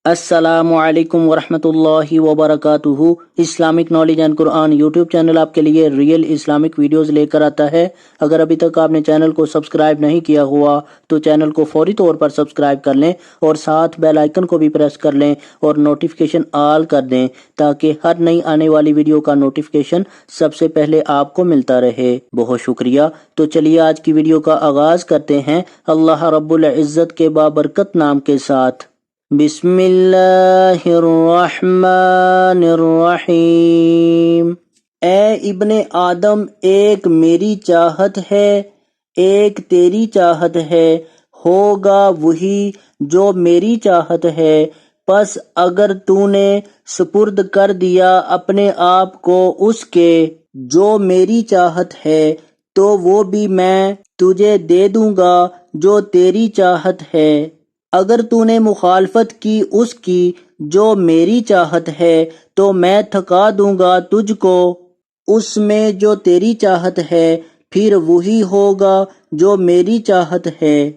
السلام علیکم ورحمۃ اللہ وبرکاتہ۔ Islamic knowledge and Quran YouTube channel آپ کے لیے ریئل اسلامک ویڈیوز لے کر آتا ہے۔ اگر ابھی تک آپ نے چینل کو سبسکرائب نہیں کیا ہوا تو چینل کو فوری طور پر سبسکرائب کر لیں اور ساتھ بیل آئیکن کو بھی پریس کر لیں اور نوٹیفیکیشن آل کر دیں تاکہ ہر نئی آنے والی ویڈیو کا نوٹیفیکیشن سب سے پہلے آپ کو ملتا رہے۔ بہت شکریہ۔ تو چلیے آج کی ویڈیو کا آغاز کرتے ہیں اللہ رب العزت کے بابرکت نام کے ساتھ۔ بسم اللہ الرحمن الرحیم۔ اے ابن آدم، ایک میری چاہت ہے، ایک تیری چاہت ہے، ہوگا وہی جو میری چاہت ہے۔ پس اگر تو نے سپرد کر دیا اپنے آپ کو اس کے جو میری چاہت ہے، تو وہ بھی میں تجھے دے دوں گا جو تیری چاہت ہے۔ اگر تو نے مخالفت کی اس کی جو میری چاہت ہے، تو میں تھکا دوں گا تجھ کو اس میں جو تیری چاہت ہے، پھر وہی ہوگا جو میری چاہت ہے۔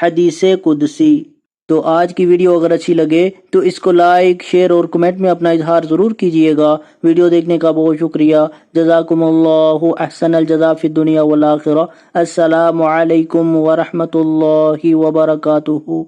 حدیث قدسی۔ تو آج کی ویڈیو اگر اچھی لگے تو اس کو لائک، شیئر اور کمنٹ میں اپنا اظہار ضرور کیجئے گا۔ ویڈیو دیکھنے کا بہت شکریہ۔ جزاکم اللہ احسن الجزاء فی الدنیا والآخرہ۔ السلام علیکم ورحمۃ اللہ وبرکاتہ۔